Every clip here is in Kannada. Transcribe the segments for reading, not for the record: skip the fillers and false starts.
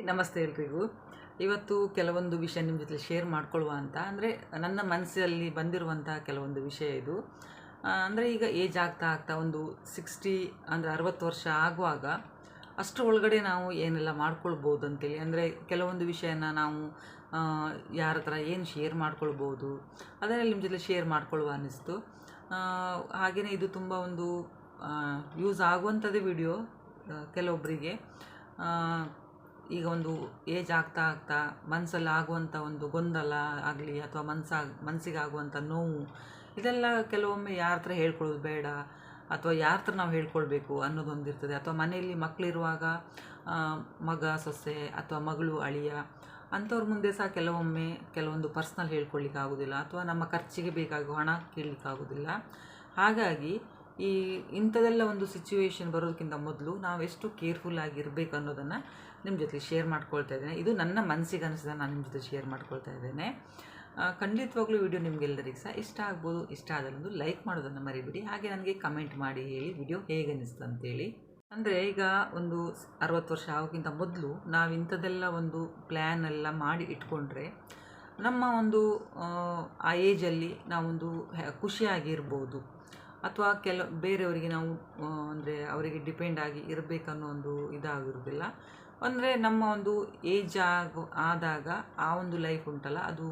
ನಮಸ್ತೆ ಎಲ್ರಿಗೂ. ಇವತ್ತು ಕೆಲವೊಂದು ವಿಷಯ ನಿಮ್ಮ ಜೊತೆ ಶೇರ್ ಮಾಡ್ಕೊಳ್ಳುವ ಅಂತ ಅಂದರೆ ನನ್ನ ಮನಸ್ಸಲ್ಲಿ ಬಂದಿರುವಂಥ ಕೆಲವೊಂದು ವಿಷಯ ಇದು. ಅಂದರೆ ಈಗ ಏಜ್ ಆಗ್ತಾ ಆಗ್ತಾ ಒಂದು 60 ಅಂದರೆ 60 ವರ್ಷ ಆಗುವಾಗ ಅಷ್ಟರ ಒಳಗಡೆ ನಾವು ಏನೆಲ್ಲ ಮಾಡ್ಕೊಳ್ಬೋದು ಅಂತೇಳಿ, ಅಂದರೆ ಕೆಲವೊಂದು ವಿಷಯನ ನಾವು ಯಾರ ಹತ್ರ ಏನು ಶೇರ್ ಮಾಡ್ಕೊಳ್ಬೋದು ಅದನ್ನೆಲ್ಲ ನಿಮ್ಮ ಜೊತೆ ಶೇರ್ ಮಾಡ್ಕೊಳ್ಳುವ ಅನ್ನಿಸ್ತು. ಹಾಗೆಯೇ ಇದು ತುಂಬ ಒಂದು ಯೂಸ್ ಆಗುವಂಥದ್ದೇ ವಿಡಿಯೋ ಕೆಲವೊಬ್ಬರಿಗೆ. ಈಗ ಒಂದು ಏಜ್ ಆಗ್ತಾ ಆಗ್ತಾ ಮನಸ್ಸಲ್ಲಿ ಆಗುವಂಥ ಒಂದು ಗೊಂದಲ ಆಗಲಿ ಅಥವಾ ಮನಸ್ಸಿಗೆ ಆಗುವಂಥ ನೋವು, ಇದೆಲ್ಲ ಕೆಲವೊಮ್ಮೆ ಯಾರ ಹತ್ರ ಹೇಳ್ಕೊಳ್ಳೋದು ಬೇಡ ಅಥವಾ ಯಾರ ಹತ್ರ ನಾವು ಹೇಳ್ಕೊಳ್ಬೇಕು ಅನ್ನೋದೊಂದಿರ್ತದೆ. ಅಥವಾ ಮನೆಯಲ್ಲಿ ಮಕ್ಕಳಿರುವಾಗ ಮಗ ಸೊಸೆ ಅಥವಾ ಮಗಳು ಅಳಿಯ ಅಂಥವ್ರ ಮುಂದೆ ಸಹ ಕೆಲವೊಮ್ಮೆ ಕೆಲವೊಂದು ಪರ್ಸ್ನಲ್ ಹೇಳ್ಕೊಳ್ಳಿಕ್ಕೆ ಆಗೋದಿಲ್ಲ ಅಥವಾ ನಮ್ಮ ಖರ್ಚಿಗೆ ಬೇಕಾಗುವ ಹಣ ಕೇಳಲಿಕ್ಕಾಗೋದಿಲ್ಲ. ಹಾಗಾಗಿ ಇಂಥದೆಲ್ಲ ಒಂದು ಸಿಚುವೇಶನ್ ಬರೋದಕ್ಕಿಂತ ಮೊದಲು ನಾವು ಎಷ್ಟು ಕೇರ್ಫುಲ್ ಆಗಿರಬೇಕು ಅನ್ನೋದನ್ನು ನಿಮ್ಮ ಜೊತೆ ಶೇರ್ ಮಾಡ್ಕೊಳ್ತಾ ಇದ್ದೇನೆ. ಇದು ನನ್ನ ಮನಸ್ಸಿಗೆ ಅನಿಸಿದ ನಾನು ನಿಮ್ಮ ಜೊತೆ ಶೇರ್ ಮಾಡ್ಕೊಳ್ತಾ ಇದ್ದೇನೆ. ಖಂಡಿತವಾಗ್ಲೂ ವಿಡಿಯೋ ನಿಮಗೆಲ್ಲರಿಗೂ ಸಹ ಇಷ್ಟ ಆಗ್ಬೋದು. ಇಷ್ಟ ಆದಲ್ಲೊಂದು ಲೈಕ್ ಮಾಡೋದನ್ನು ಮರಿಬೇಡಿ. ಹಾಗೆ ನನಗೆ ಕಮೆಂಟ್ ಮಾಡಿ ಹೇಳಿ ವಿಡಿಯೋ ಹೇಗೆ ಅನ್ನಿಸ್ತು ಅಂತೇಳಿ. ಅಂದರೆ ಈಗ ಒಂದು 60 ವರ್ಷ ಆಗೋಕ್ಕಿಂತ ಮೊದಲು ನಾವು ಇಂಥದ್ದೆಲ್ಲ ಒಂದು ಪ್ಲ್ಯಾನ್ ಎಲ್ಲ ಮಾಡಿ ಇಟ್ಕೊಂಡ್ರೆ ನಮ್ಮ ಒಂದು ಆ ಏಜಲ್ಲಿ ನಾವೊಂದು ಖುಷಿಯಾಗಿರ್ಬೋದು. ಅಥವಾ ಬೇರೆಯವರಿಗೆ ನಾವು ಅಂದರೆ ಅವರಿಗೆ ಡಿಪೆಂಡ್ ಆಗಿ ಇರಬೇಕನ್ನೋ ಒಂದು ಇದಾಗಿರೋದಿಲ್ಲ. ಅಂದರೆ ನಮ್ಮ ಒಂದು ಏಜ್ ಆದಾಗ ಆ ಒಂದು ಲೈಫ್ ಉಂಟಲ್ಲ, ಅದು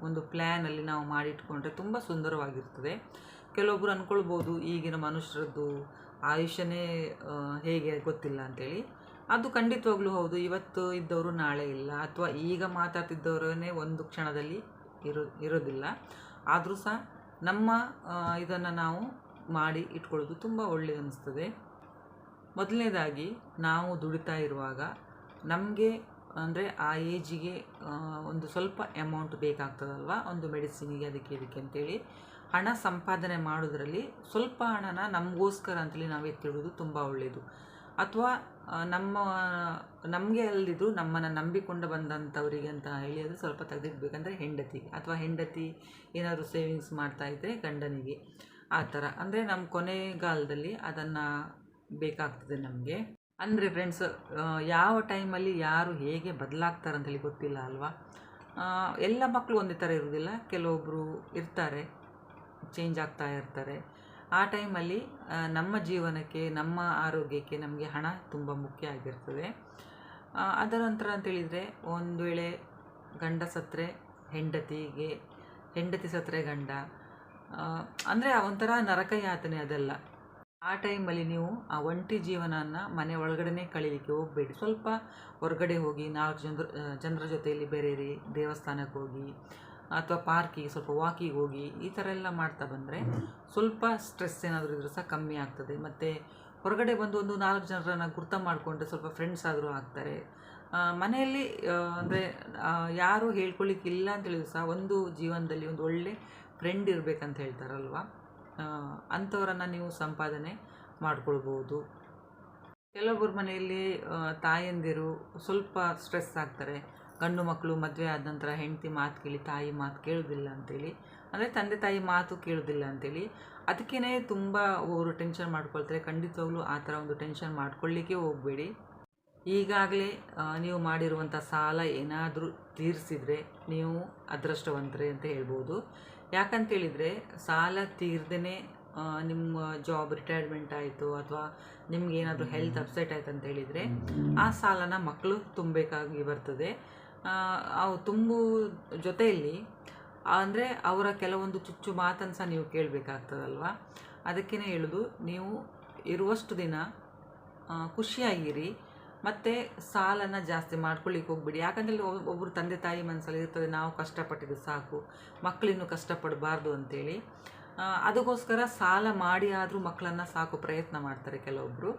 ಒಂದು ಪ್ಲ್ಯಾನಲ್ಲಿ ನಾವು ಮಾಡಿಟ್ಕೊಂಡ್ರೆ ತುಂಬ ಸುಂದರವಾಗಿರ್ತದೆ. ಕೆಲವೊಬ್ಬರು ಅಂದ್ಕೊಳ್ಬೋದು ಈಗಿನ ಮನುಷ್ಯರದ್ದು ಆಯುಷ್ಯನೇ ಹೇಗೆ ಗೊತ್ತಿಲ್ಲ ಅಂತೇಳಿ. ಅದು ಖಂಡಿತವಾಗ್ಲೂ ಹೌದು. ಇವತ್ತು ಇದ್ದವರು ನಾಳೆ ಇಲ್ಲ, ಅಥವಾ ಈಗ ಮಾತಾಡ್ತಿದ್ದವರೇ ಒಂದು ಕ್ಷಣದಲ್ಲಿ ಇರೋದಿಲ್ಲ. ಆದರೂ ಸಹ ನಮ್ಮ ಇದನ್ನು ನಾವು ಮಾಡಿ ಇಟ್ಕೊಳ್ಳೋದು ತುಂಬ ಒಳ್ಳೆಯದು ಅನ್ನಿಸ್ತದೆ. ಮೊದಲನೇದಾಗಿ ನಾವು ದುಡಿತಾ ಇರುವಾಗ ನಮಗೆ ಅಂದರೆ ಆ ಏಜಿಗೆ ಒಂದು ಸ್ವಲ್ಪ ಅಮೌಂಟ್ ಬೇಕಾಗ್ತದಲ್ವ, ಒಂದು ಮೆಡಿಸಿನಿಗೆ ಅದಕ್ಕೆ ಇದಕ್ಕೆ ಅಂತೇಳಿ ಹಣ ಸಂಪಾದನೆ ಮಾಡೋದರಲ್ಲಿ ಸ್ವಲ್ಪ ಹಣನ ನಮಗೋಸ್ಕರ ಅಂತೇಳಿ ನಾವು ಎತ್ತಿಡೋದು ತುಂಬ ಒಳ್ಳೆಯದು. ಅಥವಾ ನಮಗೆ ಅಲ್ಲಿದ್ದು ನಮ್ಮನ್ನು ನಂಬಿಕೊಂಡು ಬಂದಂಥವರಿಗೆ ಅಂತ ಹೇಳಿ ಅದು ಸ್ವಲ್ಪ ತೆಗೆದಿಡ್ಬೇಕಂದ್ರೆ ಹೆಂಡತಿಗೆ, ಅಥವಾ ಹೆಂಡತಿ ಏನಾದರೂ ಸೇವಿಂಗ್ಸ್ ಮಾಡ್ತಾಯಿದ್ರೆ ಗಂಡನಿಗೆ, ಆ ಥರ. ಅಂದರೆ ನಮ್ಮ ಕೊನೆಗಾಲದಲ್ಲಿ ಅದನ್ನು ಬೇಕಾಗ್ತದೆ ನಮಗೆ. ಅಂದರೆ ಫ್ರೆಂಡ್ಸ್, ಯಾವ ಟೈಮಲ್ಲಿ ಯಾರು ಹೇಗೆ ಬದಲಾಗ್ತಾರಂತೇಳಿ ಗೊತ್ತಿಲ್ಲ ಅಲ್ವಾ. ಎಲ್ಲ ಮಕ್ಕಳು ಒಂದೇ ಥರ ಇರೋದಿಲ್ಲ, ಕೆಲವೊಬ್ಬರು ಇರ್ತಾರೆ, ಚೇಂಜ್ ಆಗ್ತಾ ಇರ್ತಾರೆ. ಆ ಟೈಮಲ್ಲಿ ನಮ್ಮ ಜೀವನಕ್ಕೆ, ನಮ್ಮ ಆರೋಗ್ಯಕ್ಕೆ ನಮಗೆ ಹಣ ತುಂಬ ಮುಖ್ಯ ಆಗಿರ್ತದೆ. ಅದರ ನಂತರ ಅಂತೇಳಿದರೆ ಒಂದು ವೇಳೆ ಗಂಡ ಸತ್ತರೆ ಹೆಂಡತಿಗೆ, ಹೆಂಡತಿ ಸತ್ತರೆ ಗಂಡ, ಅಂದರೆ ಒಂಥರ ನರಕ ಯಾತನೆ ಅದೆಲ್ಲ. ಆ ಟೈಮಲ್ಲಿ ನೀವು ಆ ಒಂಟಿ ಜೀವನನ ಮನೆ ಒಳಗಡೆ ಕಳೀಲಿಕ್ಕೆ ಹೋಗಬೇಡಿ. ಸ್ವಲ್ಪ ಹೊರಗಡೆ ಹೋಗಿ 4 ಜನರ ಜೊತೆಯಲ್ಲಿ ಬೆರೀರಿ, ದೇವಸ್ಥಾನಕ್ಕೆ ಹೋಗಿ ಅಥವಾ ಪಾರ್ಕಿಗೆ ಸ್ವಲ್ಪ ವಾಕಿಗೆ ಹೋಗಿ, ಈ ಥರ ಎಲ್ಲ ಮಾಡ್ತಾ ಬಂದರೆ ಸ್ವಲ್ಪ ಸ್ಟ್ರೆಸ್ ಏನಾದರೂ ಇದ್ರೂ ಸಹ ಕಮ್ಮಿ ಆಗ್ತದೆ. ಮತ್ತು ಹೊರಗಡೆ ಬಂದು ಒಂದು 4 ಜನರನ್ನು ಗುರ್ತ ಮಾಡಿಕೊಂಡ್ರೆ ಸ್ವಲ್ಪ ಫ್ರೆಂಡ್ಸ್ ಆದರೂ ಆಗ್ತಾರೆ. ಮನೆಯಲ್ಲಿ ಅಂದರೆ ಯಾರೂ ಹೇಳ್ಕೊಳ್ಳಿಕ್ಕಿಲ್ಲ ಅಂತೇಳಿದ್ರು ಸಹ ಒಂದು ಜೀವನದಲ್ಲಿ ಒಂದು ಒಳ್ಳೆ ಫ್ರೆಂಡ್ ಇರಬೇಕಂತ ಹೇಳ್ತಾರಲ್ವ, ಅಂಥವರನ್ನು ನೀವು ಸಂಪಾದನೆ ಮಾಡ್ಕೊಳ್ಬೋದು. ಕೆಲವೊಬ್ಬರ ಮನೆಯಲ್ಲಿ ತಾಯಂದಿರು ಸ್ವಲ್ಪ ಸ್ಟ್ರೆಸ್ ಆಗ್ತಾರೆ. ಗಂಡು ಮಕ್ಕಳು ಮದುವೆ ಆದ ನಂತರ ಹೆಂಡತಿ ಮಾತು ಕೇಳಿ ತಾಯಿ ಮಾತು ಕೇಳೋದಿಲ್ಲ ಅಂತೇಳಿ, ಅಂದರೆ ತಂದೆ ತಾಯಿ ಮಾತು ಕೇಳೋದಿಲ್ಲ ಅಂತೇಳಿ ಅದಕ್ಕೇ ತುಂಬ ಅವರು ಟೆನ್ಷನ್ ಮಾಡ್ಕೊಳ್ತಾರೆ. ಖಂಡಿತವಾಗ್ಲೂ ಆ ಥರ ಒಂದು ಟೆನ್ಷನ್ ಮಾಡ್ಕೊಳ್ಳಿಕ್ಕೆ ಹೋಗಬೇಡಿ. ಈಗಾಗಲೇ ನೀವು ಮಾಡಿರುವಂಥ ಸಾಲ ಏನಾದರೂ ತೀರಿಸಿದರೆ ನೀವು ಅದೃಷ್ಟವಂತರೇ ಅಂತ ಹೇಳ್ಬೋದು. ಯಾಕಂತೇಳಿದರೆ ಸಾಲ ತೀರ್ದೇ ನಿಮ್ಮ ಜಾಬ್ ರಿಟೈರ್ಮೆಂಟ್ ಆಯಿತು ಅಥವಾ ನಿಮಗೇನಾದರೂ ಹೆಲ್ತ್ ಅಪ್ಸೆಟ್ ಆಯ್ತು ಅಂತ ಹೇಳಿದರೆ ಆ ಸಾಲನ ಮಕ್ಕಳು ತುಂಬಬೇಕಾಗಿ ಬರ್ತದೆ. ಅವು ತುಂಬು ಜೊತೆಯಲ್ಲಿ ಅಂದರೆ ಅವರ ಕೆಲವೊಂದು ಚುಚ್ಚು ಮಾತನ್ನು ಸಹ ನೀವು ಕೇಳಬೇಕಾಗ್ತದಲ್ವ. ಅದಕ್ಕೇ ಹೇಳೋದು, ನೀವು ಇರುವಷ್ಟು ದಿನ ಖುಷಿಯಾಗಿರಿ, ಮತ್ತು ಸಾಲನ ಜಾಸ್ತಿ ಮಾಡ್ಕೊಳ್ಳಿಕ್ಕೆ ಹೋಗ್ಬಿಡಿ. ಯಾಕಂದರೆ ಒಬ್ಬರು ತಂದೆ ತಾಯಿ ಮನಸ್ಸಲ್ಲಿ ಇರ್ತದೆ, ನಾವು ಕಷ್ಟಪಟ್ಟಿದ್ದು ಸಾಕು, ಮಕ್ಕಳಿನ್ನೂ ಕಷ್ಟಪಡಬಾರ್ದು ಅಂತೇಳಿ. ಅದಕ್ಕೋಸ್ಕರ ಸಾಲ ಮಾಡಿ ಆದರೂ ಮಕ್ಕಳನ್ನು ಸಾಕೋ ಪ್ರಯತ್ನ ಮಾಡ್ತಾರೆ ಕೆಲವೊಬ್ಬರು.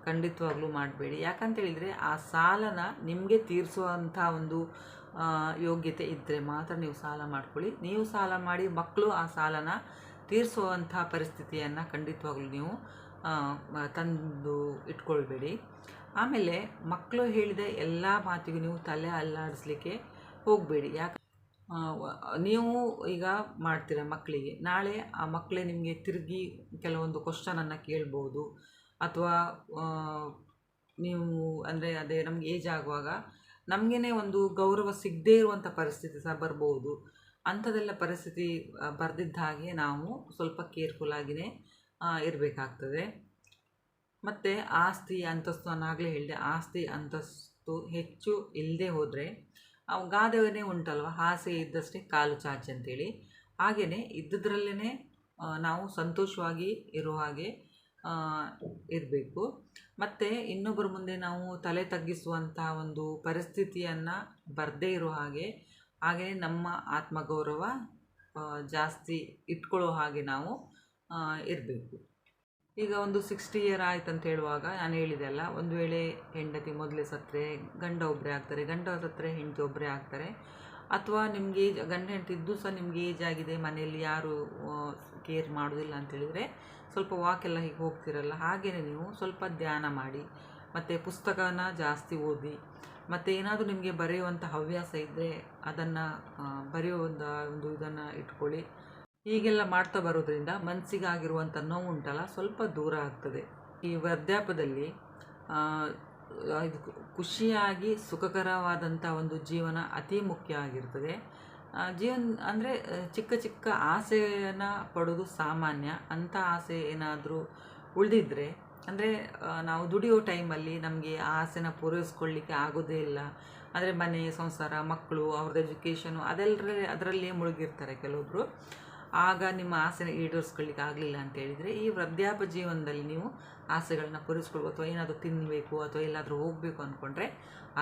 ಖಂಡಿತವಾಗ್ಲೂ ಮಾಡಬೇಡಿ. ಯಾಕಂತೇಳಿದರೆ ಆ ಸಾಲನ ನಿಮಗೆ ತೀರಿಸುವಂಥ ಒಂದು ಯೋಗ್ಯತೆ ಇದ್ದರೆ ಮಾತ್ರ ನೀವು ಸಾಲ ಮಾಡ್ಕೊಳ್ಳಿ. ನೀವು ಸಾಲ ಮಾಡಿ ಮಕ್ಕಳು ಆ ಸಾಲನ ತೀರಿಸುವಂಥ ಪರಿಸ್ಥಿತಿಯನ್ನು ಖಂಡಿತವಾಗ್ಲೂ ನೀವು ತಂದು ಇಟ್ಕೊಳ್ಬೇಡಿ. ಆಮೇಲೆ ಮಕ್ಕಳು ಹೇಳಿದ ಎಲ್ಲ ಮಾತಿಗೂ ನೀವು ತಲೆ ಅಲ್ಲಾಡಿಸ್ಲಿಕ್ಕೆ ಹೋಗಬೇಡಿ. ನೀವು ಈಗ ಮಾಡ್ತೀರ ಮಕ್ಕಳಿಗೆ, ನಾಳೆ ಆ ಮಕ್ಕಳೇ ನಿಮಗೆ ತಿರುಗಿ ಕೆಲವೊಂದು ಕ್ವಶನನ್ನು ಕೇಳ್ಬೋದು. ಅಥವಾ ನೀವು ಅಂದರೆ ಅದೇ ನಮ್ಗೆ ಏಜ್ ಆಗುವಾಗ ನಮಗೇ ಒಂದು ಗೌರವ ಸಿಗದೇ ಇರುವಂಥ ಪರಿಸ್ಥಿತಿ ಸಹ ಬರ್ಬೋದು. ಅಂಥದ್ದೆಲ್ಲ ಪರಿಸ್ಥಿತಿ ಬರ್ದಿದ್ದ ಹಾಗೆ ನಾವು ಸ್ವಲ್ಪ ಕೇರ್ಫುಲ್ಲಾಗಿಯೇ ಇರಬೇಕಾಗ್ತದೆ. ಮತ್ತು ಆಸ್ತಿ ಅಂತಸ್ತು, ನಾನು ಆಗಲೇ ಹೇಳಿದೆ, ಆಸ್ತಿ ಅಂತಸ್ತು ಹೆಚ್ಚು ಇಲ್ಲದೆ ಹೋದರೆ ಗಾದೆನೇ ಉಂಟಲ್ವ, ಆಸೆ ಇದ್ದಷ್ಟೇ ಕಾಲು ಚಾಚಿ ಅಂತೇಳಿ. ಹಾಗೆಯೇ ಇದ್ದದ್ರಲ್ಲೇ ನಾವು ಸಂತೋಷವಾಗಿ ಇರೋ ಹಾಗೆ ಇರಬೇಕು. ಮತ್ತು ಇನ್ನೊಬ್ಬರ ಮುಂದೆ ನಾವು ತಲೆ ತಗ್ಗಿಸುವಂಥ ಒಂದು ಪರಿಸ್ಥಿತಿಯನ್ನು ಬರದೇ ಇರೋ ಹಾಗೆ ನಮ್ಮ ಆತ್ಮಗೌರವ ಜಾಸ್ತಿ ಇಟ್ಕೊಳ್ಳೋ ಹಾಗೆ ನಾವು ಇರಬೇಕು. ಈಗ ಒಂದು 60 ಇಯರ್ ಆಯ್ತು ಅಂತ ಹೇಳುವಾಗ ನಾನು ಹೇಳಿದೆ ಅಲ್ಲ, ಒಂದು ವೇಳೆ ಹೆಂಡತಿ ಮೊದಲೇ ಸತ್ತರೆ ಗಂಡ ಒಬ್ಬರೇ ಆಗ್ತಾರೆ, ಗಂಡ ಸತ್ತರೆ ಹೆಂಡತಿ ಒಬ್ಬರೇ ಆಗ್ತಾರೆ. ಅಥವಾ ನಿಮಗೆ ಗಂಡ ಹೆಂಡತಿ ಇದ್ದು ಸಹ ನಿಮಗೆ ಏಜ್ ಆಗಿದೆ, ಮನೆಯಲ್ಲಿ ಯಾರು ಕೇರ್ ಮಾಡೋದಿಲ್ಲ ಅಂತೇಳಿದರೆ ಸ್ವಲ್ಪ ವಾಕೆಲ್ಲ ಹೀಗೆ ಹೋಗ್ತಿರಲ್ಲ, ಹಾಗೆಯೇ ನೀವು ಸ್ವಲ್ಪ ಧ್ಯಾನ ಮಾಡಿ, ಮತ್ತು ಪುಸ್ತಕನ ಜಾಸ್ತಿ ಓದಿ, ಮತ್ತು ಏನಾದರೂ ನಿಮಗೆ ಬರೆಯುವಂಥ ಹವ್ಯಾಸ ಇದ್ದರೆ ಅದನ್ನು ಬರೆಯೋ ಒಂದು ಇದನ್ನು ಇಟ್ಕೊಳ್ಳಿ. ಹೀಗೆಲ್ಲ ಮಾಡ್ತಾ ಬರೋದ್ರಿಂದ ಮನಸ್ಸಿಗಾಗಿರುವಂಥ ನೋವು ಉಂಟಲ್ಲ, ಸ್ವಲ್ಪ ದೂರ ಆಗ್ತದೆ. ಈ ವೃದ್ಧಾಪ್ಯದಲ್ಲಿ ಇದು ಖುಷಿಯಾಗಿ ಸುಖಕರವಾದಂಥ ಒಂದು ಜೀವನ ಅತಿ ಮುಖ್ಯ ಆಗಿರ್ತದೆ. ಅಂದರೆ ಚಿಕ್ಕ ಚಿಕ್ಕ ಆಸೆಯನ್ನು ಪಡೋದು ಸಾಮಾನ್ಯ. ಅಂಥ ಆಸೆ ಏನಾದರೂ ಉಳಿದಿದ್ದರೆ, ಅಂದರೆ ನಾವು ದುಡಿಯೋ ಟೈಮಲ್ಲಿ ನಮಗೆ ಆ ಆಸೆನ ಪೂರೈಸ್ಕೊಳ್ಳಿಕ್ಕೆ ಆಗೋದೇ ಇಲ್ಲ. ಅಂದರೆ ಮನೆ, ಸಂಸಾರ, ಮಕ್ಕಳು, ಅವ್ರದ್ದು ಎಜುಕೇಷನು ಅದರಲ್ಲೇ ಮುಳುಗಿರ್ತಾರೆ ಕೆಲವೊಬ್ಬರು. ಆಗ ನಿಮ್ಮ ಆಸೆನ ಈಡೇರಿಸ್ಕೊಳ್ಳಿಕ್ಕೆ ಆಗಲಿಲ್ಲ ಅಂತೇಳಿದರೆ, ಈ ವೃದ್ಧಾಪ್ಯ ಜೀವನದಲ್ಲಿ ನೀವು ಆಸೆಗಳನ್ನ ಪೂರೈಸ್ಕೊಳ್ಬೋದು. ಅಥವಾ ಏನಾದರೂ ತಿನ್ನಬೇಕು ಅಥವಾ ಎಲ್ಲಾದರೂ ಹೋಗಬೇಕು ಅಂದ್ಕೊಂಡ್ರೆ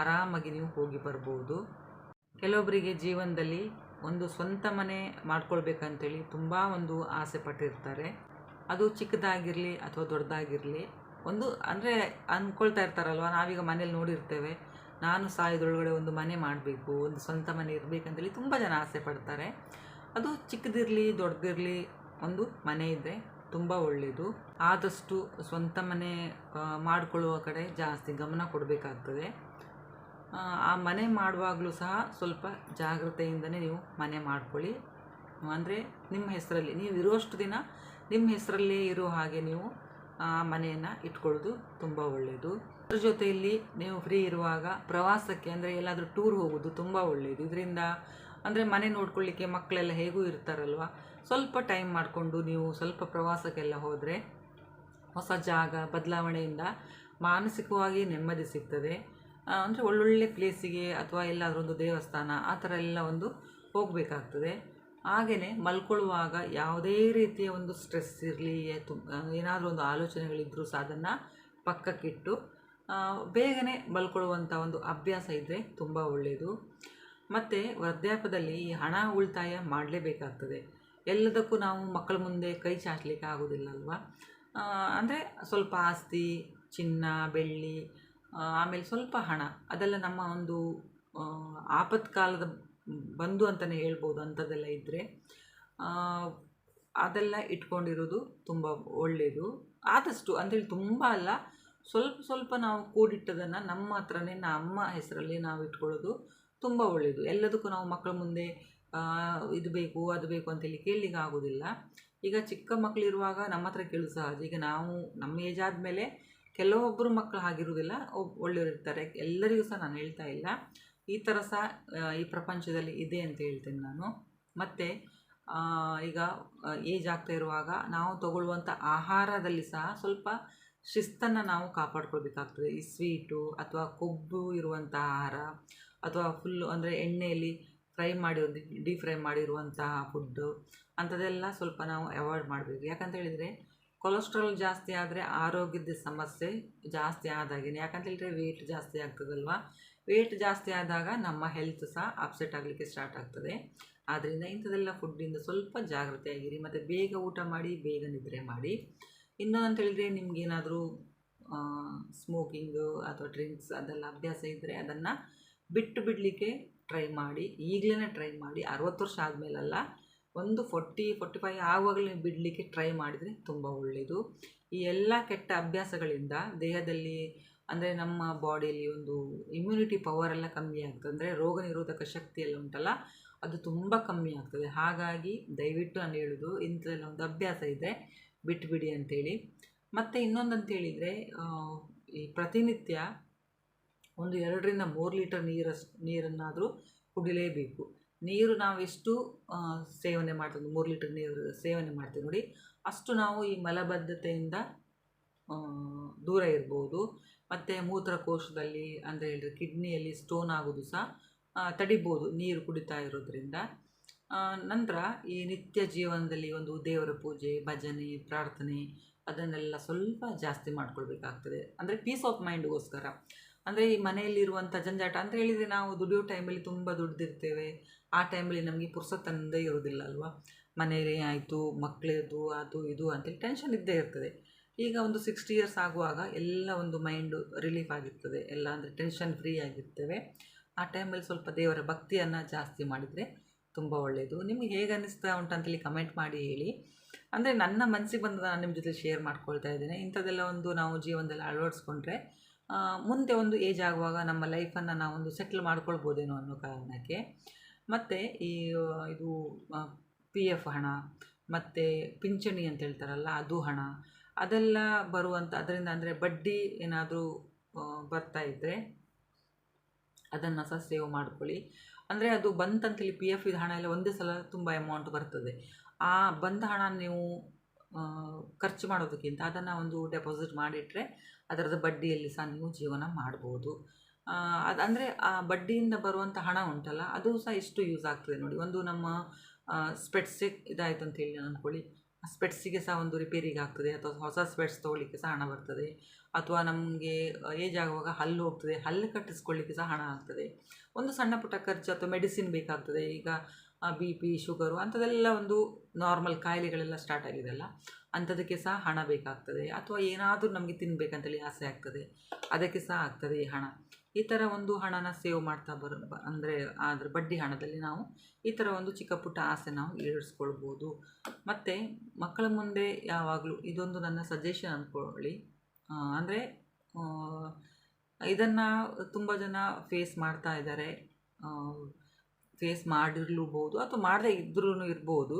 ಆರಾಮಾಗಿ ನೀವು ಹೋಗಿ ಬರ್ಬೋದು. ಕೆಲವೊಬ್ಬರಿಗೆ ಜೀವನದಲ್ಲಿ ಒಂದು ಸ್ವಂತ ಮನೆ ಮಾಡ್ಕೊಳ್ಬೇಕಂತೇಳಿ ತುಂಬ ಒಂದು ಆಸೆ ಪಟ್ಟಿರ್ತಾರೆ. ಅದು ಚಿಕ್ಕದಾಗಿರಲಿ ಅಥವಾ ದೊಡ್ಡದಾಗಿರಲಿ, ಒಂದು ಅಂದರೆ ಅಂದ್ಕೊಳ್ತಾ ಇರ್ತಾರಲ್ವ, ನಾವೀಗ ಮನೇಲಿ ನೋಡಿರ್ತೇವೆ, ನಾನು ಸಾಯೋದ್ರೊಳಗಡೆ ಒಂದು ಮನೆ ಮಾಡಬೇಕು, ಒಂದು ಸ್ವಂತ ಮನೆ ಇರಬೇಕಂತೇಳಿ ತುಂಬ ಜನ ಆಸೆ ಪಡ್ತಾರೆ. ಅದು ಚಿಕ್ಕದಿರಲಿ ದೊಡ್ಡದಿರಲಿ, ಒಂದು ಮನೆ ಇದ್ದರೆ ತುಂಬ ಒಳ್ಳೆಯದು. ಆದಷ್ಟು ಸ್ವಂತ ಮನೆ ಮಾಡಿಕೊಳ್ಳುವ ಕಡೆ ಜಾಸ್ತಿ ಗಮನ ಕೊಡಬೇಕಾಗ್ತದೆ. ಆ ಮನೆ ಮಾಡುವಾಗಲೂ ಸಹ ಸ್ವಲ್ಪ ಜಾಗ್ರತೆಯಿಂದನೇ ನೀವು ಮನೆ ಮಾಡ್ಕೊಳ್ಳಿ. ಅಂದರೆ ನಿಮ್ಮ ಹೆಸರಲ್ಲಿ ನೀವು ಇರುವಷ್ಟು ದಿನ ನಿಮ್ಮ ಹೆಸರಲ್ಲೇ ಇರೋ ಹಾಗೆ ನೀವು ಆ ಮನೆಯನ್ನು ಇಟ್ಕೊಳ್ಳೋದು ತುಂಬ ಒಳ್ಳೆಯದು. ಅದ್ರ ಜೊತೆಯಲ್ಲಿ ನೀವು ಫ್ರೀ ಇರುವಾಗ ಪ್ರವಾಸಕ್ಕೆ, ಅಂದರೆ ಎಲ್ಲಾದರೂ ಟೂರ್ ಹೋಗೋದು ತುಂಬ ಒಳ್ಳೆಯದು. ಇದರಿಂದ ಅಂದರೆ ಮನೆ ನೋಡ್ಕೊಳ್ಳಿಕ್ಕೆ ಮಕ್ಕಳೆಲ್ಲ ಹೇಗೂ ಇರ್ತಾರಲ್ವ, ಸ್ವಲ್ಪ ಟೈಮ್ ಮಾಡಿಕೊಂಡು ನೀವು ಸ್ವಲ್ಪ ಪ್ರವಾಸಕ್ಕೆಲ್ಲ ಹೋದರೆ ಹೊಸ ಜಾಗ, ಬದಲಾವಣೆಯಿಂದ ಮಾನಸಿಕವಾಗಿ ನೆಮ್ಮದಿ ಸಿಗ್ತದೆ. ಅಂದರೆ ಒಳ್ಳೊಳ್ಳೆ ಪ್ಲೇಸಿಗೆ ಅಥವಾ ಎಲ್ಲಾದರೂ ಒಂದು ದೇವಸ್ಥಾನ ಆ ಥರ ಎಲ್ಲ ಒಂದು ಹೋಗಬೇಕಾಗ್ತದೆ. ಹಾಗೆಯೇ ಮಲ್ಕೊಳ್ಳುವಾಗ ಯಾವುದೇ ರೀತಿಯ ಒಂದು ಸ್ಟ್ರೆಸ್ ಇರಲಿ, ಏನಾದರೂ ಒಂದು ಆಲೋಚನೆಗಳಿದ್ದರೂ ಸಹ ಅದನ್ನು ಪಕ್ಕಕ್ಕಿಟ್ಟು ಬೇಗನೆ ಮಲ್ಕೊಳ್ಳುವಂಥ ಒಂದು ಅಭ್ಯಾಸ ಇದ್ದರೆ ತುಂಬ ಒಳ್ಳೆಯದು. ಮತ್ತು ವೃದ್ಧಾಪ್ಯದಲ್ಲಿ ಈ ಹಣ ಉಳಿತಾಯ ಮಾಡಲೇಬೇಕಾಗ್ತದೆ. ಎಲ್ಲದಕ್ಕೂ ನಾವು ಮಕ್ಕಳ ಮುಂದೆ ಕೈ ಚಾಚಲಿಕ್ಕೆ ಆಗೋದಿಲ್ಲ ಅಲ್ವಾ. ಅಂದರೆ ಸ್ವಲ್ಪ ಆಸ್ತಿ, ಚಿನ್ನ, ಬೆಳ್ಳಿ, ಆಮೇಲೆ ಸ್ವಲ್ಪ ಹಣ, ಅದೆಲ್ಲ ನಮ್ಮ ಒಂದು ಆಪತ್ಕಾಲದ ಬಂಧು ಅಂತಲೇ ಹೇಳ್ಬೋದು. ಅಂಥದ್ದೆಲ್ಲ ಇದ್ದರೆ ಅದೆಲ್ಲ ಇಟ್ಕೊಂಡಿರೋದು ತುಂಬ ಒಳ್ಳೆಯದು. ಆದಷ್ಟು ಅಂತೇಳಿ ತುಂಬ ಅಲ್ಲ, ಸ್ವಲ್ಪ ಸ್ವಲ್ಪ ನಾವು ಕೂಡಿಟ್ಟದನ್ನು ನಮ್ಮ ಹತ್ರನೇ ನಮ್ಮ ಹೆಸರಲ್ಲಿ ನಾವು ಇಟ್ಕೊಳ್ಳೋದು ತುಂಬ ಒಳ್ಳೆಯದು. ಎಲ್ಲದಕ್ಕೂ ನಾವು ಮಕ್ಕಳ ಮುಂದೆ ಇದು ಬೇಕು ಅದು ಬೇಕು ಅಂತೇಳಿ ಕೇಳಲಿಕ್ಕೆ ಆಗೋದಿಲ್ಲ. ಈಗ ಚಿಕ್ಕ ಮಕ್ಕಳಿರುವಾಗ ನಮ್ಮ ಹತ್ರ ಕೇಳೋದು ಸಹಜ. ಈಗ ನಾವು ನಮ್ಮ ಏಜ್ ಆದಮೇಲೆ ಕೆಲವೊಬ್ಬರು ಮಕ್ಕಳು ಹಾಗಿರುವುದಿಲ್ಲ, ಒಳ್ಳೆಯವರು ಇರ್ತಾರೆ. ಎಲ್ಲರಿಗೂ ಸಹ ನಾನು ಹೇಳ್ತಾ ಇಲ್ಲ, ಈ ಥರ ಸಹ ಈ ಪ್ರಪಂಚದಲ್ಲಿ ಇದೆ ಅಂತ ಹೇಳ್ತೇನೆ ನಾನು. ಮತ್ತು ಈಗ ಏಜ್ ಆಗ್ತಾ ಇರುವಾಗ ನಾವು ತಗೊಳ್ಳುವಂಥ ಆಹಾರದಲ್ಲಿ ಸಹ ಸ್ವಲ್ಪ ಶಿಸ್ತನ್ನು ನಾವು ಕಾಪಾಡ್ಕೊಳ್ಬೇಕಾಗ್ತದೆ. ಈ ಸ್ವೀಟು ಅಥವಾ ಕೊಬ್ಬು ಇರುವಂಥ ಆಹಾರ ಅಥವಾ ಫುಲ್ಲು ಅಂದರೆ ಎಣ್ಣೆಯಲ್ಲಿ ಫ್ರೈ ಮಾಡಿ ಡೀಪ್ ಫ್ರೈ ಮಾಡಿರುವಂತಹ ಫುಡ್ಡು ಅಂಥದ್ದೆಲ್ಲ ಸ್ವಲ್ಪ ನಾವು ಅವಾಯ್ಡ್ ಮಾಡಬೇಕು. ಯಾಕಂತ ಹೇಳಿದರೆ ಕೊಲೆಸ್ಟ್ರಾಲ್ ಜಾಸ್ತಿ ಆದರೆ ಆರೋಗ್ಯದ ಸಮಸ್ಯೆ ಜಾಸ್ತಿ ಆದಾಗೆ. ಯಾಕಂತ ಹೇಳಿದರೆ ವೇಟ್ ಜಾಸ್ತಿ ಆಗ್ತದಲ್ವ. ವೇಟ್ ಜಾಸ್ತಿ ಆದಾಗ ನಮ್ಮ ಹೆಲ್ತ್ ಸಹ ಅಪ್ಸೆಟ್ ಆಗಲಿಕ್ಕೆ ಸ್ಟಾರ್ಟ್ ಆಗ್ತದೆ. ಆದ್ದರಿಂದ ಇಂಥದ್ದೆಲ್ಲ ಫುಡ್ಡಿಂದ ಸ್ವಲ್ಪ ಜಾಗ್ರತೆಯಾಗಿರಿ. ಮತ್ತು ಬೇಗ ಊಟ ಮಾಡಿ, ಬೇಗ ನಿದ್ರೆ ಮಾಡಿ. ಇನ್ನೊಂದು ಅಂತ ಹೇಳಿದರೆ ನಿಮಗೇನಾದರೂ ಸ್ಮೋಕಿಂಗು ಅಥವಾ ಡ್ರಿಂಕ್ಸ್ ಅದೆಲ್ಲ ಅಭ್ಯಾಸ ಇದ್ದರೆ ಅದನ್ನು ಬಿಟ್ಟು ಬಿಡಲಿಕ್ಕೆ ಟ್ರೈ ಮಾಡಿ. ಈಗಲೇ ಟ್ರೈ ಮಾಡಿ, 60 ವರ್ಷ ಆದಮೇಲಲ್ಲ, ಒಂದು 40-45 ಆಗುವಾಗಲೇ ಬಿಡಲಿಕ್ಕೆ ಟ್ರೈ ಮಾಡಿದರೆ ತುಂಬ ಒಳ್ಳೆಯದು. ಈ ಎಲ್ಲ ಕೆಟ್ಟ ಅಭ್ಯಾಸಗಳಿಂದ ದೇಹದಲ್ಲಿ ಅಂದರೆ ನಮ್ಮ ಬಾಡಿಯಲ್ಲಿ ಒಂದು ಇಮ್ಯುನಿಟಿ ಪವರೆಲ್ಲ ಕಮ್ಮಿ ಆಗ್ತದೆ. ಅಂದರೆ ರೋಗ ನಿರೋಧಕ ಶಕ್ತಿ ಎಲ್ಲ ಉಂಟಲ್ಲ, ಅದು ತುಂಬ ಕಮ್ಮಿ ಆಗ್ತದೆ. ಹಾಗಾಗಿ ದಯವಿಟ್ಟು ನಾನು ಹೇಳೋದು, ಇಂಥದ್ದೆಲ್ಲ ಒಂದು ಅಭ್ಯಾಸ ಇದೆ ಬಿಟ್ಟುಬಿಡಿ ಅಂಥೇಳಿ. ಮತ್ತು ಇನ್ನೊಂದು ಅಂತ ಹೇಳಿದರೆ, ಈ ಪ್ರತಿನಿತ್ಯ ಒಂದು 2ರಿಂದ 3 ಲೀಟರ್ ನೀರನ್ನಾದರೂ ಕುಡಿಲೇಬೇಕು. ನೀರು ನಾವೆಷ್ಟು ಸೇವನೆ ಮಾಡ್ತೀವಿ, 3 ಲೀಟರ್ ನೀರು ಸೇವನೆ ಮಾಡ್ತೀವಿ ನೋಡಿ, ಅಷ್ಟು ನಾವು ಈ ಮಲಬದ್ಧತೆಯಿಂದ ದೂರ ಇರ್ಬೋದು. ಮತ್ತು ಮೂತ್ರಕೋಶದಲ್ಲಿ ಅಂದರೆ ಹೇಳಿದ್ರೆ ಕಿಡ್ನಿಯಲ್ಲಿ ಸ್ಟೋನ್ ಆಗೋದು ಸಹ ತಡಿಬೋದು ನೀರು ಕುಡಿತಾ ಇರೋದ್ರಿಂದ. ನಂತರ ಈ ನಿತ್ಯ ಜೀವನದಲ್ಲಿ ಒಂದು ದೇವರ ಪೂಜೆ, ಭಜನೆ, ಪ್ರಾರ್ಥನೆ ಅದನ್ನೆಲ್ಲ ಸ್ವಲ್ಪ ಜಾಸ್ತಿ ಮಾಡ್ಕೊಳ್ಬೇಕಾಗ್ತದೆ. ಅಂದರೆ ಪೀಸ್ ಆಫ್ ಮೈಂಡ್ಗೋಸ್ಕರ. ಅಂದರೆ ಈ ಮನೆಯಲ್ಲಿರುವಂಥ ಜಂಜಾಟ ಅಂತ ಹೇಳಿದರೆ, ನಾವು ದುಡಿಯೋ ಟೈಮಲ್ಲಿ ತುಂಬ ದುಡ್ದಿರ್ತೇವೆ. ಆ ಟೈಮಲ್ಲಿ ನಮಗೆ ಪುರ್ಸೊತ್ತಂದೇ ಇರೋದಿಲ್ಲ ಅಲ್ವಾ. ಮನೇಲಿ ಆಯಿತು, ಮಕ್ಕಳದು ಅದು ಇದು ಅಂತೇಳಿ ಟೆನ್ಷನ್ ಇದ್ದೇ ಇರ್ತದೆ. ಈಗ ಒಂದು 60 ಇಯರ್ಸ್ ಆಗುವಾಗ ಎಲ್ಲ ಒಂದು ಮೈಂಡು ರಿಲೀಫ್ ಆಗಿರ್ತದೆ, ಎಲ್ಲ ಅಂದರೆ ಟೆನ್ಷನ್ ಫ್ರೀ ಆಗಿರ್ತೇವೆ. ಆ ಟೈಮಲ್ಲಿ ಸ್ವಲ್ಪ ದೇವರ ಭಕ್ತಿಯನ್ನು ಜಾಸ್ತಿ ಮಾಡಿದರೆ ತುಂಬ ಒಳ್ಳೆಯದು. ನಿಮಗೆ ಹೇಗೆ ಅನ್ನಿಸ್ತಾ ಉಂಟಂತೇಳಿ ಕಮೆಂಟ್ ಮಾಡಿ ಹೇಳಿ. ಅಂದರೆ ನನ್ನ ಮನಸ್ಸಿಗೆ ಬಂದ ನಾನು ನಿಮ್ಮ ಜೊತೆ ಶೇರ್ ಮಾಡ್ಕೊಳ್ತಾ ಇದ್ದೇನೆ. ಇಂಥದ್ದೆಲ್ಲ ಒಂದು ನಾವು ಜೀವನದಲ್ಲಿ ಅಳವಡಿಸ್ಕೊಂಡ್ರೆ ಮುಂದೆ ಒಂದು ಏಜ್ ಆಗುವಾಗ ನಮ್ಮ ಲೈಫನ್ನು ನಾವೊಂದು ಸೆಟ್ಲ್ ಮಾಡ್ಕೊಳ್ಬೋದೇನೋ ಅನ್ನೋ ಕಾರಣಕ್ಕೆ. ಮತ್ತು ಇದು PF ಹಣ ಮತ್ತು ಪಿಂಚಣಿ ಅಂತ ಹೇಳ್ತಾರಲ್ಲ, ಅದು ಹಣ ಅದೆಲ್ಲ ಬರುವಂಥ ಅದರಿಂದ ಅಂದರೆ ಬಡ್ಡಿ ಏನಾದರೂ ಬರ್ತಾ ಇದ್ದರೆ ಅದನ್ನು ಸಹ ಸೇವ್ ಮಾಡ್ಕೊಳ್ಳಿ. ಅಂದರೆ ಅದು ಬಂತಂತೇಳಿ PF ಇದು ಹಣ ಎಲ್ಲ ಒಂದೇ ಸಲ ತುಂಬ ಅಮೌಂಟ್ ಬರ್ತದೆ. ಆ ಬಂದ ಹಣ ನೀವು ಖರ್ಚು ಮಾಡೋದಕ್ಕಿಂತ ಅದನ್ನು ಒಂದು ಡೆಪಾಸಿಟ್ ಮಾಡಿಟ್ರೆ ಅದರದ ಬಡ್ಡಿಯಲ್ಲಿ ಸಹ ನೀವು ಜೀವನ ಮಾಡ್ಬೋದು. ಅಂದರೆ ಆ ಬಡ್ಡಿಯಿಂದ ಬರುವಂಥ ಹಣ ಉಂಟಲ್ಲ, ಅದು ಸಹ ಎಷ್ಟು ಯೂಸ್ ಆಗ್ತದೆ ನೋಡಿ. ಒಂದು ನಮ್ಮ ಸ್ಪೆಟ್ಸಿಗೆ ಇದಾಯಿತು ಅಂತೇಳಿ ಅಂದ್ಕೊಳ್ಳಿ, ಸ್ಪೆಟ್ಸಿಗೆ ಸಹ ಒಂದು ರಿಪೇರಿಗೆ ಆಗ್ತದೆ, ಅಥವಾ ಹೊಸ ಸ್ಪೆಟ್ಸ್ ತೊಗೊಳ್ಳಿಕ್ಕೆ ಸಹ ಹಣ ಬರ್ತದೆ. ಅಥವಾ ನಮಗೆ ಏಜ್ ಆಗುವಾಗ ಹಲ್ಲು ಹೋಗ್ತದೆ, ಹಲ್ಲು ಕಟ್ಟಿಸ್ಕೊಳ್ಳಿಕ್ಕೆ ಸಹ ಹಣ ಆಗ್ತದೆ. ಒಂದು ಸಣ್ಣ ಪುಟ್ಟ ಖರ್ಚು ಅಥವಾ ಮೆಡಿಸಿನ್ ಬೇಕಾಗ್ತದೆ. ಈಗ BP, ಶುಗರು ಅಂಥದ್ದೆಲ್ಲ ಒಂದು ನಾರ್ಮಲ್ ಕಾಯಿಲೆಗಳೆಲ್ಲ ಸ್ಟಾರ್ಟ್ ಆಗಿದೆಯಲ್ಲ, ಅಂಥದಕ್ಕೆ ಸಹ ಹಣ ಬೇಕಾಗ್ತದೆ. ಅಥವಾ ಏನಾದರೂ ನಮಗೆ ತಿನ್ನಬೇಕಂತೇಳಿ ಆಸೆ ಆಗ್ತದೆ, ಅದಕ್ಕೆ ಸಹ ಆಗ್ತದೆ ಈ ಹಣ. ಈ ಥರ ಒಂದು ಹಣನ ಸೇವ್ ಮಾಡ್ತಾ ಅಂದರೆ ಅದರ ಬಡ್ಡಿ ಹಣದಲ್ಲಿ ನಾವು ಈ ಥರ ಒಂದು ಚಿಕ್ಕ ಪುಟ್ಟ ಆಸೆ ನಾವು ಈಡೇರಿಸ್ಕೊಳ್ಬೋದು. ಮತ್ತು ಮಕ್ಕಳ ಮುಂದೆ ಯಾವಾಗಲೂ ಇದೊಂದು ನನ್ನ ಸಜೆಷನ್ ಅಂದ್ಕೊಳ್ಳಿ. ಅಂದರೆ ಇದನ್ನು ತುಂಬ ಜನ ಫೇಸ್ ಮಾಡ್ತಾ ಇದ್ದಾರೆ, ಫೇಸ್ ಮಾಡಿರ್ಲೂಬೋದು ಅಥವಾ ಮಾಡದೇ ಇದ್ರೂ ಇರ್ಬೋದು.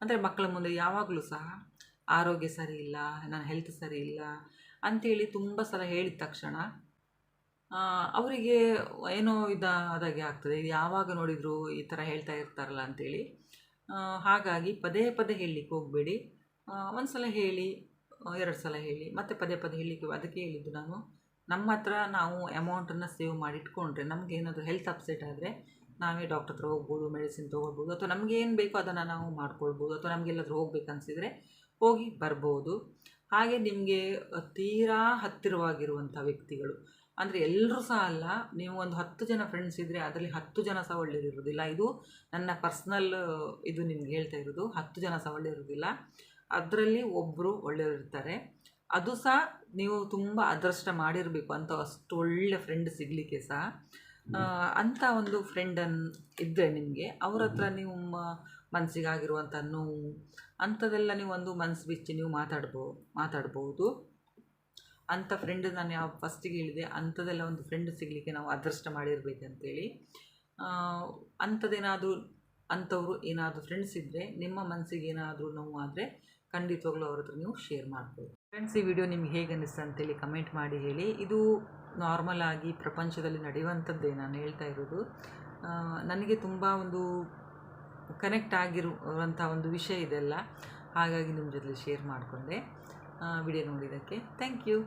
ಅಂದರೆ ಮಕ್ಕಳ ಮುಂದೆ ಯಾವಾಗಲೂ ಸಹ ಆರೋಗ್ಯ ಸರಿ ಇಲ್ಲ, ನನ್ನ ಹೆಲ್ತ್ ಸರಿ ಇಲ್ಲ ಅಂಥೇಳಿ ತುಂಬ ಸಲ ಹೇಳಿದ ತಕ್ಷಣ ಅವರಿಗೆ ಏನೋ ಅದಾಗೆ ಆಗ್ತದೆ, ಯಾವಾಗ ನೋಡಿದರೂ ಈ ಥರ ಹೇಳ್ತಾ ಇರ್ತಾರಲ್ಲ ಅಂಥೇಳಿ. ಹಾಗಾಗಿ ಪದೇ ಪದೇ ಹೇಳಲಿಕ್ಕೆ ಹೋಗಬೇಡಿ. ಒಂದು ಸಲ ಹೇಳಿ, 2 ಸಲ ಹೇಳಿ, ಮತ್ತು ಪದೇ ಪದೇ ಹೇಳಲಿಕ್ಕೆ. ಅದಕ್ಕೆ ಹೇಳಿದ್ದು ನಾನು, ನಮ್ಮ ಹತ್ರ ನಾವು ಅಮೌಂಟನ್ನು ಸೇವ್ ಮಾಡಿ ಇಟ್ಕೊಂಡ್ರೆ ನಮಗೆ ಏನಾದರೂ ಹೆಲ್ತ್ ಅಪ್ಸೆಟ್ ಆದರೆ ನಾವೇ ಡಾಕ್ಟರ್ ಹತ್ರ ಹೋಗ್ಬೋದು, ಮೆಡಿಸಿನ್ ತೊಗೊಳ್ಬೋದು, ಅಥವಾ ನಮಗೆ ಏನು ಬೇಕೋ ಅದನ್ನು ನಾವು ಮಾಡ್ಕೊಳ್ಬೋದು. ಅಥವಾ ನಮಗೆಲ್ಲಾದರೂ ಹೋಗ್ಬೇಕನ್ನಿಸಿದರೆ ಹೋಗಿ ಬರ್ಬೋದು. ಹಾಗೆ ನಿಮಗೆ ತೀರಾ ಹತ್ತಿರವಾಗಿರುವಂಥ ವ್ಯಕ್ತಿಗಳು, ಅಂದರೆ ಎಲ್ಲರೂ ಸಹ ಅಲ್ಲ, ನೀವು ಒಂದು 10 ಜನ ಫ್ರೆಂಡ್ಸ್ ಇದ್ದರೆ ಅದರಲ್ಲಿ 10 ಜನ ಸಹ ಒಳ್ಳೆಯದಿರೋದಿಲ್ಲ. ಇದು ನನ್ನ ಪರ್ಸ್ನಲ್ ಇದು ನಿಮ್ಗೆ ಹೇಳ್ತಾ ಇರೋದು. 10 ಜನ ಸಹ ಒಳ್ಳೆಯದಿರೋದಿಲ್ಲ, ಅದರಲ್ಲಿ ಒಬ್ಬರು ಒಳ್ಳೆಯರಿರ್ತಾರೆ. ಅದು ಸಹ ನೀವು ತುಂಬ ಅದೃಷ್ಟ ಮಾಡಿರಬೇಕು ಅಂತ ಅಷ್ಟು ಒಳ್ಳೆ ಫ್ರೆಂಡ್ ಸಿಗಲಿಕ್ಕೆ ಸಹ. ಅಂಥ ಒಂದು ಫ್ರೆಂಡನ್ನು ಇದ್ದರೆ ನಿಮಗೆ, ಅವ್ರ ಹತ್ರ ನೀವು ಮನಸ್ಸಿಗಾಗಿರುವಂಥ ನೋವು ಅಂಥದ್ದೆಲ್ಲ ನೀವು ಒಂದು ಮನಸ್ಸು ಬಿಚ್ಚಿ ನೀವು ಮಾತಾಡ್ಬೋದು. ಅಂಥ ಫ್ರೆಂಡ್ ನಾನು ಯಾವ ಫಸ್ಟಿಗೆ ಹೇಳಿದೆ, ಅಂಥದ್ದೆಲ್ಲ ಒಂದು ಫ್ರೆಂಡ್ ಸಿಗಲಿಕ್ಕೆ ನಾವು ಅದೃಷ್ಟ ಮಾಡಿರಬೇಕಂತೇಳಿ. ಅಂಥವ್ರು ಏನಾದರೂ ಫ್ರೆಂಡ್ಸ್ ಇದ್ದರೆ ನಿಮ್ಮ ಮನಸ್ಸಿಗೆ ಏನಾದರೂ ನೋವು ಆದರೆ ಖಂಡಿತವಾಗ್ಲೂ ಅವ್ರ ಹತ್ರ ನೀವು ಶೇರ್ ಮಾಡ್ಬೋದು. ಫ್ರೆಂಡ್ಸ್, ಈ ವಿಡಿಯೋ ನಿಮ್ಗೆ ಹೇಗೆ ಅನ್ನಿಸ್ತು ಅಂತೇಳಿ ಕಮೆಂಟ್ ಮಾಡಿ ಹೇಳಿ. ಇದು ನಾರ್ಮಲ್ ಆಗಿ ಪ್ರಪಂಚದಲ್ಲಿ ನಡೆಯುವಂಥದ್ದೇ ನಾನು ಹೇಳ್ತಾ ಇರೋದು. ನನಗೆ ತುಂಬ ಒಂದು ಕನೆಕ್ಟ್ ಆಗಿರುವಂಥ ಒಂದು ವಿಷಯ ಇದೆಲ್ಲ, ಹಾಗಾಗಿ ನಿಮ್ಮ ಜೊತೆ ಶೇರ್ ಮಾಡಿಕೊಂಡೆ. ವಿಡಿಯೋ ನೋಡಿದ್ದಕ್ಕೆ ಥ್ಯಾಂಕ್ ಯು.